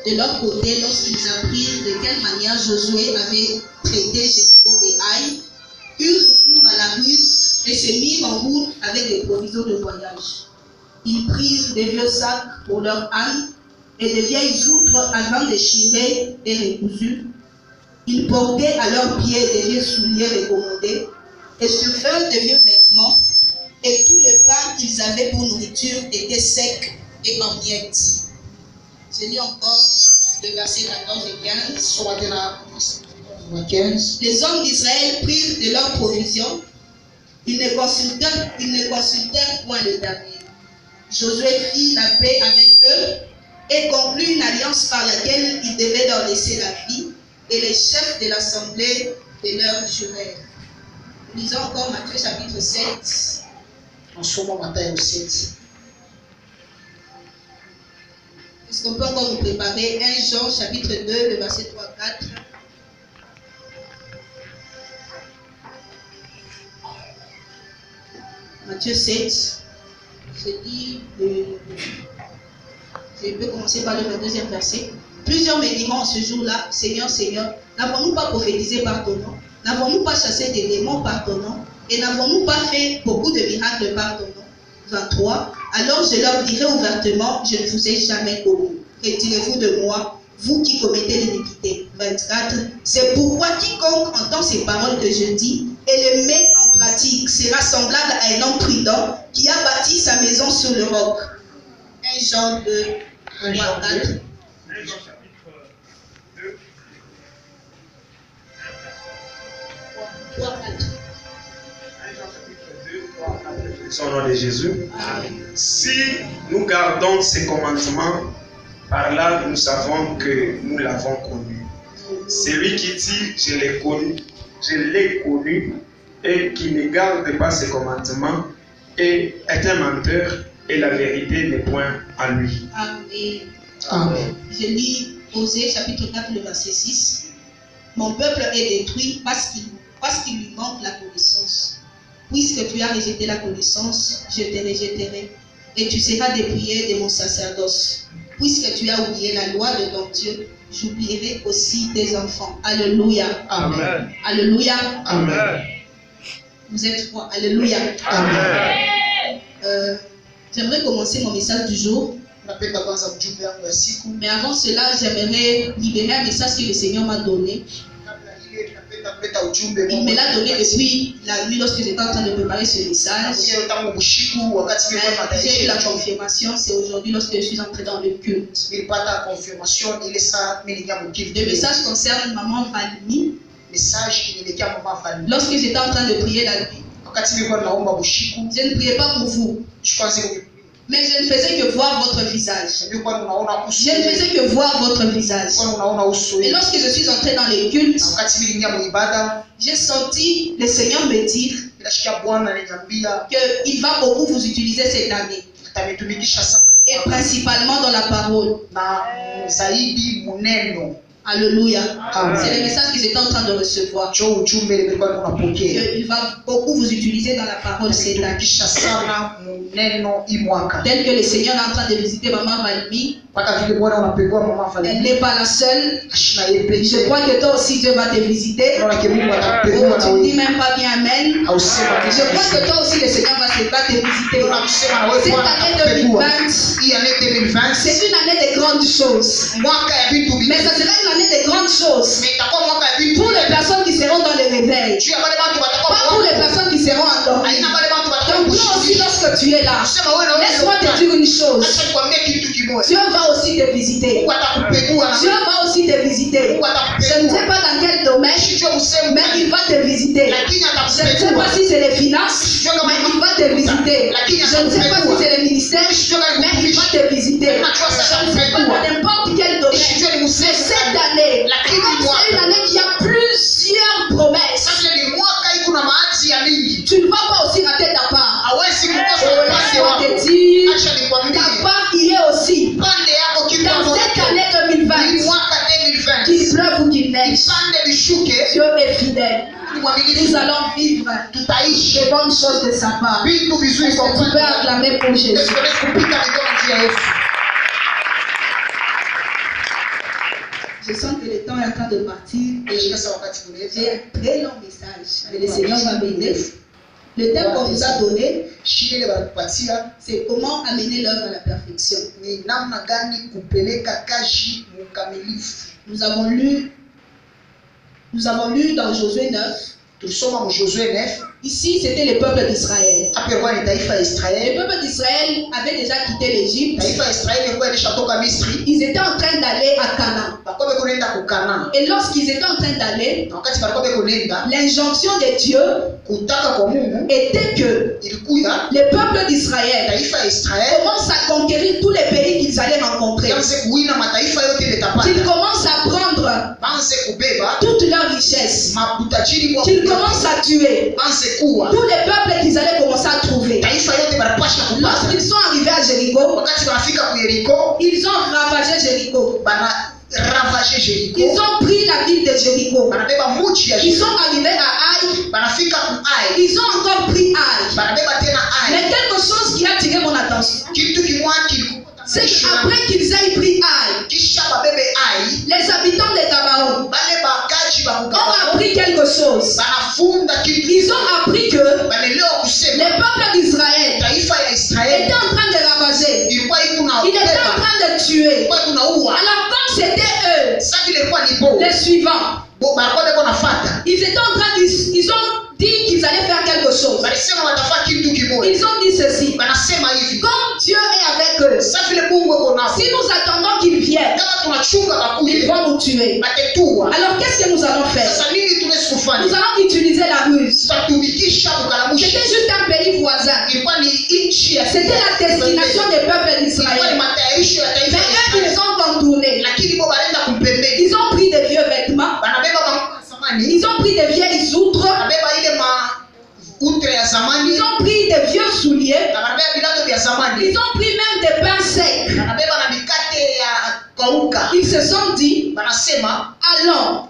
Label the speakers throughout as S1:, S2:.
S1: De leur côté, lorsqu'ils apprirent de quelle manière Josué avait traité Jéricho et Haï, eurent recours à la ruse et se mirent en route avec des provisions de voyage. Ils prirent des vieux sacs pour leurs ânes et des vieilles outres avant déchirées et recousues. Ils portaient à leurs pieds des vieux souliers recommandés et sur eux des vieux vêtements, et tout le pain qu'ils avaient pour nourriture était sec et en miettes. Je lis encore le verset 14 et 15. Les hommes d'Israël prirent de leurs provisions. Ils ne consultèrent point l'Éternel. Josué fit la paix avec eux et conclut une alliance par laquelle ils devaient leur laisser la vie, et les chefs de l'assemblée de leur jurèrent. Nous lisons encore Matthieu chapitre 7. Est-ce qu'on peut encore nous préparer 1 Jean chapitre 2, le verset 3 à 4. Matthieu 7. Je peux commencer par le 22e verset. Plusieurs me diront en ce jour-là, Seigneur, Seigneur, n'avons-nous pas prophétisé par ton nom? N'avons-nous pas chassé des démons par ton nom? Et n'avons-nous pas fait beaucoup de miracles par ton nom? 23. Alors je leur dirai ouvertement, je ne vous ai jamais connu. Retirez-vous de moi, vous qui commettez l'iniquité. 24. C'est pourquoi quiconque entend ces paroles que je dis et les met en pratique sera semblable à un homme prudent qui a bâti sa maison sur le roc. 1 Jean 2, 3 à 4.
S2: 1 Jean chapitre 2.
S1: 3 à 4.
S2: 1 Jean chapitre 2, 3 à 4. Au nom de Jésus.
S1: Amen.
S2: Si nous gardons ces commandements, par là nous savons que nous l'avons connu. Celui qui dit je l'ai connu et qui ne garde pas ses commandements est un menteur et la vérité n'est point en lui.
S1: Amen.
S3: Amen.
S1: Je lis Osée chapitre 4, le verset 6. Mon peuple est détruit parce qu'il lui manque la connaissance. Puisque tu as rejeté la connaissance, je te rejetterai, et tu seras dépouillé de mon sacerdoce. Puisque tu as oublié la loi de ton Dieu, j'oublierai aussi tes enfants. Alléluia.
S3: Amen.
S1: Alléluia.
S3: Amen.
S1: Vous êtes froid. Alléluia.
S3: Amen.
S1: J'aimerais commencer mon message du jour. Mais avant cela, j'aimerais libérer un message que le Seigneur m'a donné. Il me l'a donné depuis la nuit lorsque j'étais en train de préparer ce message. J'ai eu la confirmation, c'est aujourd'hui lorsque je suis entré dans le culte. Le message concerne maman Valmy. Lorsque j'étais en train de prier la nuit, je ne priais pas pour vous, mais je ne faisais que voir votre visage. Je ne faisais que voir votre visage. Et lorsque je suis entré dans les cultes, j'ai senti le Seigneur me dire qu'il va beaucoup vous utiliser cette année. Et principalement dans la parole. Alléluia. C'est le message que j'étais en train de recevoir. Il va beaucoup vous utiliser dans la parole cette année. Tel que le Seigneur est en train de visiter maman Valmy. Elle n'est pas la seule. Je crois que toi aussi Dieu va te visiter. Oh, tu ne dis même pas bien amen. Je crois que toi aussi le Seigneur va te visiter. Cette année 2020, c'est une année de grandes choses. Mais ça sera une année de grandes choses pour les personnes qui seront dans le réveil. Pas pour les personnes qui seront endormies. Donc toi aussi lorsque tu es là, laisse-moi te dire une chose. Dieu va aussi te visiter. Dieu va aussi te visiter. Je ne sais pas dans quel domaine, mais il va te visiter. Je ne sais pas si c'est les finances, mais il va te visiter. Je ne sais pas si c'est le ministère, mais il va te visiter. Je ne sais pas dans n'importe quel domaine. Mais cette année, c'est une année qui a plusieurs promesses. Tu ne vas pas aussi rater ta part. Laisse-moi te dire, ta part y est aussi. Dans cette année 2020, qu'il pleuve ou qu'il neige, Dieu est fidèle. Nous allons vivre de bonnes choses de sa part. Est-ce qu'on peut acclamer pour Jésus? Je sens que le temps est en train de partir. J'ai un très long message, mais le Seigneur va m'aider. Le thème qu'on nous a donné, c'est comment amener l'œuvre à la perfection. Nous avons lu dans Josué 9. Ici, c'était le peuple d'Israël. Le peuple d'Israël avait déjà quitté l'Égypte. Ils étaient en train d'aller à Canaan. Et lorsqu'ils étaient en train d'aller, l'injonction de Dieu était que le peuple d'Israël commence à conquérir tous les pays qu'ils allaient rencontrer. Qu'ils commencent à prendre toute leur richesse. Qu'ils commencent à tuer tous les peuples qu'ils allaient commencer à trouver. Lorsqu'ils sont arrivés à Jéricho, ils ont ravagé Jéricho. Ils ont pris la ville de Jéricho. Ils sont arrivés à Haï. Ils ont encore pris Haï. Mais quelque chose qui a attiré mon attention, c'est qu'après qu'ils aient pris Haï, les habitants de Gabaon ont appris quelque chose. Ils ont appris que le peuple d'Israël était en train de ravager. Il était en train de tuer. Alors comme c'était eux, les suivants, ils étaient en train de... Ils ont dit qu'ils allaient faire quelque chose. Ils ont dit ceci. Comme Dieu est avec eux, si nous attendons qu'ils viennent, ils vont nous tuer. Alors qu'est-ce que nous allons faire? Nous allons utiliser la ruse. C'était juste un pays voisin. C'était la destination des peuples d'Israël. Mais eux, ils ont contourné. Ils ont pris des vieux vêtements. Ils ont pris des vieilles outres. Ils ont pris des vieux souliers. Ils ont pris même des pains secs. Ils se sont dit, allons,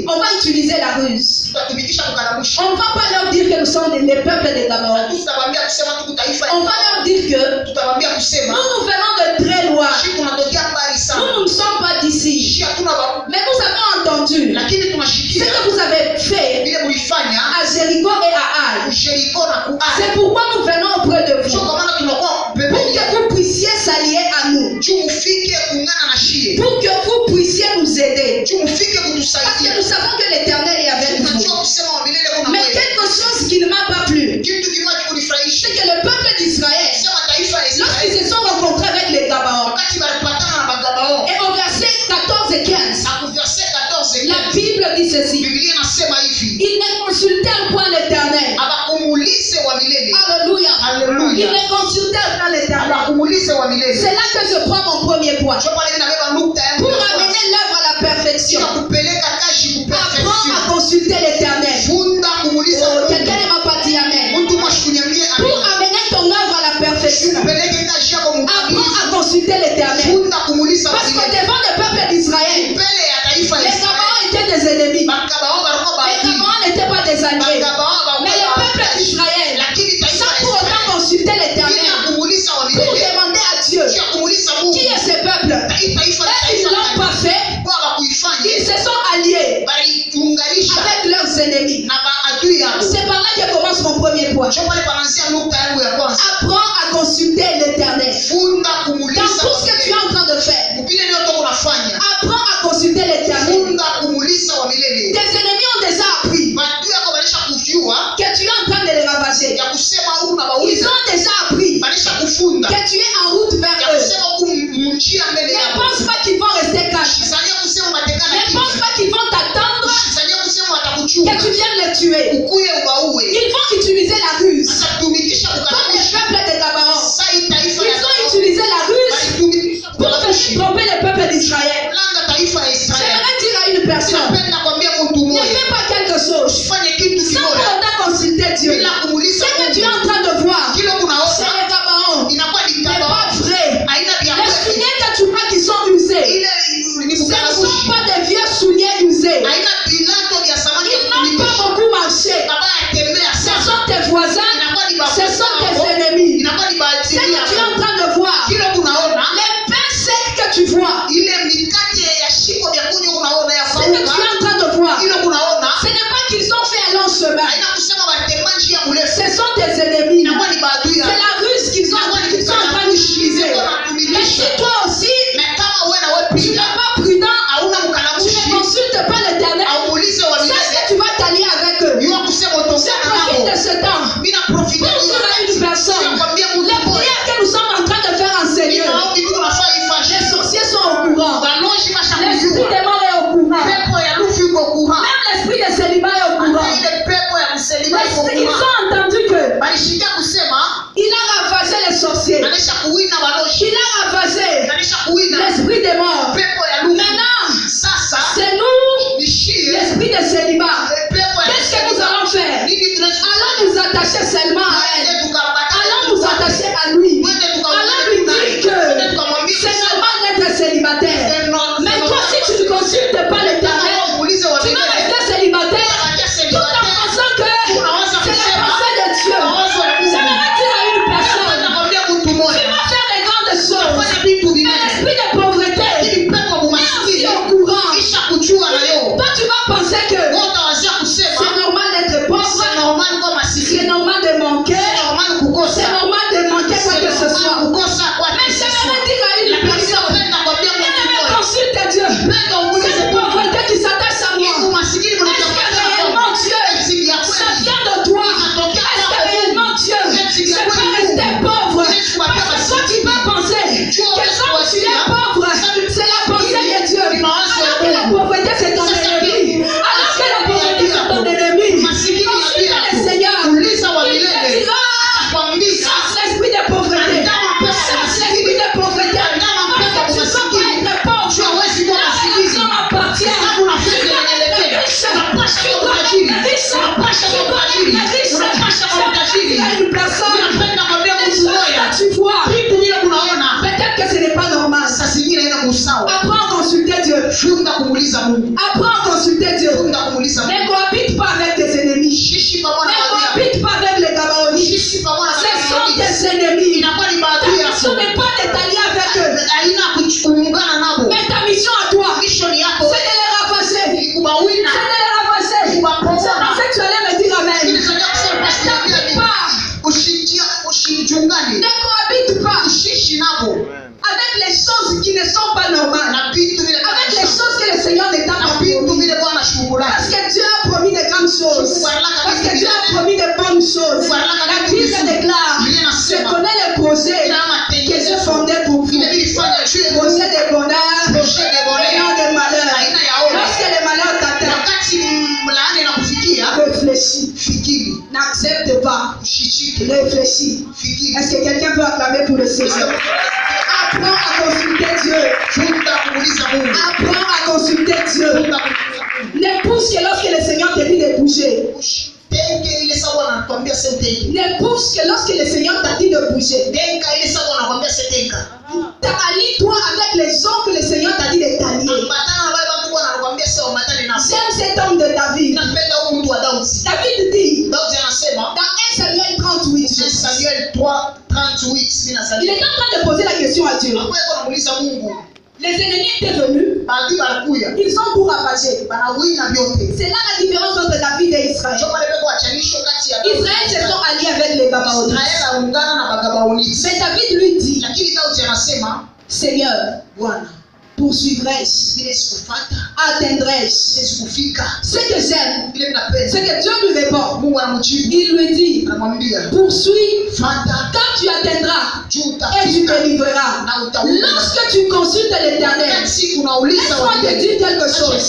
S1: on va utiliser la ruse. On ne va pas leur dire que nous sommes les peuples de Gabaon. On va leur dire que nous venons de très loin. Nous ne sommes pas d'ici. Mais nous avons entendu ce que vous avez fait à Jéricho et à Haï. C'est pourquoi nous venons auprès de vous. Pour que vous puissiez s'allier à nous. Pour que vous puissiez nous aider. Parce que nous savons que l'Éternel est avec nous. Mais quelque chose qui ne m'a pas plu, c'est que le peuple d'Israël, lorsqu'ils se sont rencontrés avec les Gabaon, et au verset 14 et 15, la Bible dit ceci: ils ne consultèrent point l'Éternel. Alléluia. Ils ne consultèrent pas l'Éternel. C'est là que je prends mon premier point. Pour amener l'œuvre à la perfection, apprends à consulter l'Éternel. Quelqu'un ne m'a pas dit amen. Pour amener ton œuvre à la perfection, apprends à consulter l'Éternel. Parce que devant le peuple d'Israël, les Gabaons étaient des ennemis. Les Gabaons n'étaient pas des alliés. Mais le peuple d'Israël, sans pour autant consulter l'Éternel, pour demander à Dieu qui est ce peuple, et ils ne l'ont pas fait. Ils se sont alliés avec leurs ennemis. C'est par là que commence mon premier point. Apprends à consulter l'Éternel dans tout ce que tu es en train de faire. Apprends à consulter l'Éternel. Tes ennemis ont déjà appris que tu es en train de les ravager. Ils ont déjà appris que tu es en route vers eux. Ne pense pas qu'ils vont rester cachés. Ne pense pas qu'ils vont t'attendre que tu viennes les tuer. Ils vont utiliser la ruse. Comme le peuple de Gabaon, ils ont utilisé la ruse pour venir tromper le peuple d'Israël. J'aimerais dire à une personne, ne fais pas quelque chose sans pour autant consulter Dieu. Ce que tu es en train de voir, c'est les Gabaon. Ce n'est pas vrai. Les souliers que tu vois qui sont usés, ce ne sont pas des vieux souliers usés. Ils n'ont pas beaucoup marché. Ce sont tes voisins, ce sont tes ennemis. Ce que tu es en train de voir, les pains secs que tu vois, Apprends à consulter Dieu. Apprends à consulter Dieu. Ne cohabite pas avec tes ennemis. Ne cohabite pas avec les Gabaonites. Ce sont tes ennemis. Ta mission n'est pas de t'allier avec eux. Mais ta mission à toi, c'est de les ramasser. C'est de les ramasser. C'est dans ce que tu allais me dire amen. Ne t'habite pas. Ne cohabite pas avec les choses qui ne sont pas normales. Avec les choses que le Seigneur n'est pas promis. Parce que Dieu a promis de grandes choses. Parce que Dieu a promis de bonnes choses. La Bible déclare, je connais les projets que j'ai fondés pour vous. Projets de bonheur, et non de malheur. Lorsque le malheur t'atteint, réfléchis. N'accepte pas. Réfléchis. Est-ce que quelqu'un peut acclamer pour le Seigneur? Apprends à consulter Dieu. Apprends à consulter Dieu. Ne pousse que lorsque le Seigneur te dit de bouger. Ne pousse que lorsque le Seigneur t'a dit de bouger. Allie-toi avec les gens que le Seigneur t'a dit de t'allier. J'aime cet homme de David. David dit dans 1 Samuel 38. Il est en train de poser la question à Dieu. Les ennemis étaient venus. Ils ont tout ravagé. C'est là la différence entre David et Israël. Israël se sont alliés avec les Gabaonites. Mais David lui dit, Seigneur, poursuivrai-je, atteindrai-je ce que j'aime, ce que Dieu lui répond. Il lui dit, poursuis, quand tu atteindras et tu délivreras. Lorsque tu consultes l'Éternel, laisse-moi te dire quelque chose.